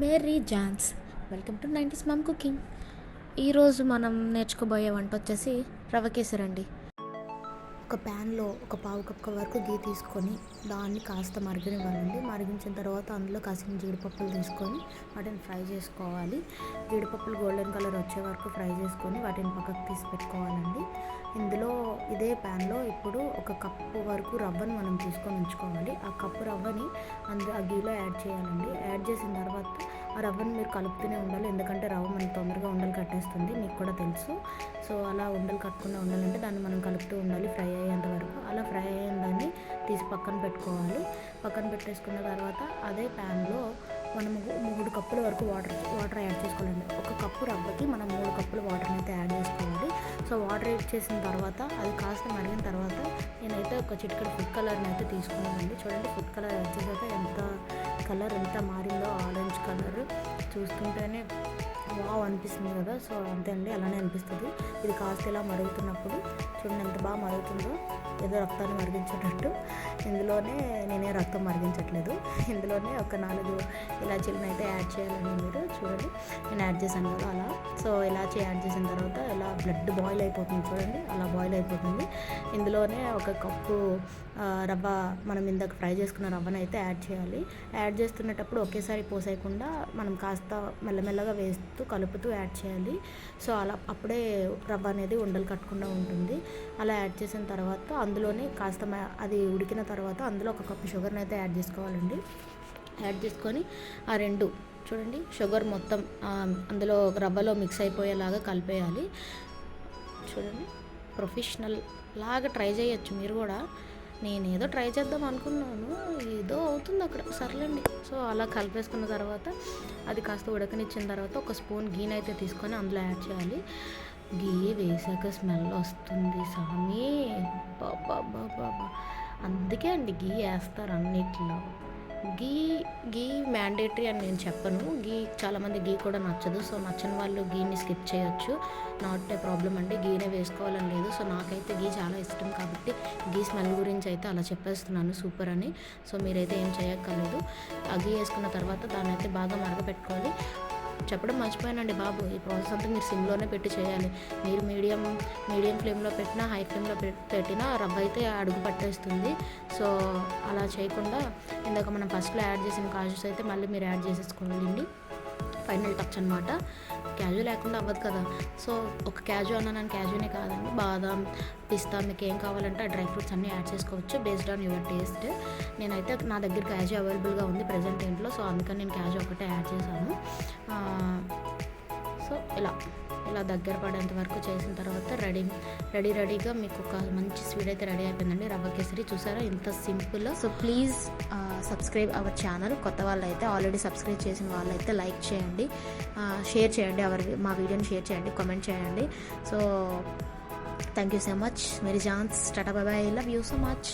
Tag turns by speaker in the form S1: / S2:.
S1: Mary Johns. Welcome to 90s mum cooking. ఈరోజు మనం నేర్చుకోబోయే వంట వచ్చేసి రవ్వ కేసరి అండి. ఒక ప్యాన్లో ఒక పావు కప్ వరకు గీ తీసుకొని దాన్ని కాస్త మరిగినివ్వాలండి. మరిగించిన తర్వాత అందులో కాసిన జీడిపప్పులు తీసుకొని వాటిని ఫ్రై చేసుకోవాలి. జీడిపప్పులు గోల్డెన్ కలర్ వచ్చే వరకు ఫ్రై చేసుకొని వాటిని పక్కకు తీసి పెట్టుకోవాలండి. ఇందులో ఇదే ప్యాన్లో ఇప్పుడు ఒక కప్పు వరకు రవ్వను మనం తీసుకొని ఉంచుకోవాలి. ఆ కప్పు రవ్వని ఆ గీలో యాడ్ చేయాలండి. యాడ్ చేసిన తర్వాత ఆ రవ్వను మీరు కలుపుతూనే ఉండాలి, ఎందుకంటే రవ్వ మనకి తొందరగా ఉండలు కట్టేస్తుంది, మీకు కూడా తెలుసు. సో అలా ఉండలు కట్టకుండా ఉండాలంటే దాన్ని మనం కలుపుతూ ఉండాలి ఫ్రై అయ్యేంత వరకు. అలా ఫ్రై అయిన దాన్ని తీసి పక్కన పెట్టుకోవాలి. పక్కన పెట్టేసుకున్న తర్వాత అదే ప్యాన్లో మనము 3 కప్పుల వరకు వాటర్ యాడ్ చేసుకోవాలండి. ఒక కప్పు రవ్వకి మనం 3 కప్పుల వాటర్ని అయితే యాడ్ చేసుకోవాలి. సో వాటర్ యాడ్ చేసిన తర్వాత అది కాస్త మరిగిన తర్వాత నేనైతే ఒక చిటికెడు ఫుడ్ కలర్ని అయితే తీసుకున్నానండి. చూడండి, ఫుడ్ కలర్ యాడ్ చేసాక కలర్ ఎంత మారిందో, ఆరెంజ్ కలర్ చూస్తుంటేనే వావ్ అనిపిస్తుంది కదా. సో అంతే అండి, అలానే అనిపిస్తుంది. ఇది కాస్త ఇలా మరుగుతున్నప్పుడు చూడండి ఎంత బాగా మరుగుతుందో, ఏదో రక్తాన్ని మరిగించేటట్టు. ఇందులోనే నేనే రక్తం మరిగించట్లేదు, ఇందులోనే ఒక 4 ఇలాచీలను అయితే యాడ్ చేయాలండి. మీరు చూడండి, నేను యాడ్ చేశాను కదా అలా. సో ఇలాచీ యాడ్ చేసిన తర్వాత ఇలా బ్లడ్ బాయిల్ అయిపోతుంది చూడండి, అలా బాయిల్ అయిపోతుంది. ఇందులోనే ఒక కప్పు రవ్వ, మనం ఇందాక ఫ్రై చేసుకున్న రవ్వను అయితే యాడ్ చేయాలి. యాడ్ చేస్తున్నప్పుడు ఒకేసారి పోసేయకుండా మనం కాస్త మెల్లమెల్లగా వేస్తూ కలుపుతూ యాడ్ చేయాలి. సో అలా అప్పుడే రవ్వ అనేది ఉండలు కట్టకుండా ఉంటుంది. అలా యాడ్ చేసిన తర్వాత అందులోనే కాస్త అది ఉడికిన తర్వాత అందులో ఒక కప్పు షుగర్ని అయితే యాడ్ చేసుకోవాలండి. యాడ్ చేసుకొని ఆ 2 చూడండి షుగర్ మొత్తం అందులో రవ్వలో మిక్స్ అయిపోయేలాగా కలిపేయాలి. చూడండి, ప్రొఫెషనల్ లాగా ట్రై చేయొచ్చు మీరు కూడా. నేనేదో ట్రై చేద్దాం అనుకున్నాను, ఏదో అవుతుంది అక్కడ, సర్లేండి. సో అలా కలిపేసుకున్న తర్వాత అది కాస్త ఉడకనిచ్చిన తర్వాత ఒక స్పూన్ గీని అయితే తీసుకొని అందులో యాడ్ చేయాలి. గీ వేసాక స్మెల్ వస్తుంది సామి, బాబా. అందుకే అండి గీ వేస్తారు అన్నిట్లో. గీ మ్యాండేటరీ అని నేను చెప్పను. చాలామంది గీ కూడా నచ్చదు. సో నచ్చని వాళ్ళు గీని స్కిప్ చేయొచ్చు, నాట్ ఏ ప్రాబ్లం అండి. గీనే వేసుకోవాలని లేదు. సో నాకైతే గీ చాలా ఇష్టం కాబట్టి గీ స్మెల్ గురించి అయితే అలా చెప్పేస్తున్నాను, సూపర్ అని. సో మీరైతే ఏం చేయక్కర్లేదు. ఆ గీ వేసుకున్న తర్వాత దాన్ని అయితే బాగా మరగపెట్టుకోవాలి. చెప్పడం మర్చిపోయానండి బాబు, ఈ ప్రాసెస్ అంతా మీరు సిమ్లోనే పెట్టి చేయాలి. మీరు మీడియం ఫ్లేమ్లో పెట్టినా, హై ఫ్లేమ్లో పెట్టినా రవ్వ అయితే అడుగు పట్టేస్తుంది. సో అలా చేయకుండా ఇందాక మనం ఫస్ట్లో యాడ్ చేసిన కాజుస్ అయితే మళ్ళీ మీరు యాడ్ చేసేసుకోవాలండి. ఫైనల్ టచ్ అనమాట. క్యాజు లేకుండా అవ్వదు కదా. సో ఒక క్యాజు అన్నాను, క్యాజునే కాదండి, బాదాం, పిస్తా, మీకు ఏం కావాలంటే ఆ డ్రై ఫ్రూట్స్ అన్నీ యాడ్ చేసుకోవచ్చు బేస్డ్ ఆన్ యువర్ టేస్ట్. నేనైతే నా దగ్గర క్యాజు అవైలబుల్గా ఉంది ప్రజెంట్ ఇంట్లో, సో అందుకని నేను క్యాజు ఒకటే యాడ్ చేశాను. సో ఇలా దగ్గర పడేంత వరకు చేసిన తర్వాత రెడీగా మీకు ఒక మంచి స్వీట్ అయితే రెడీ అయిపోయిందండి, రవ్వ కేసరి. చూసారా ఎంత simple. So please subscribe our channel. కొత్త వాళ్ళు అయితే, ఆల్రెడీ సబ్స్క్రైబ్ చేసిన వాళ్ళు అయితే లైక్ చేయండి, షేర్ చేయండి, మా వీడియోని షేర్ చేయండి, కామెంట్ చేయండి. So thank you so much. Mary Johns. Tata, bye bye. Love you so much.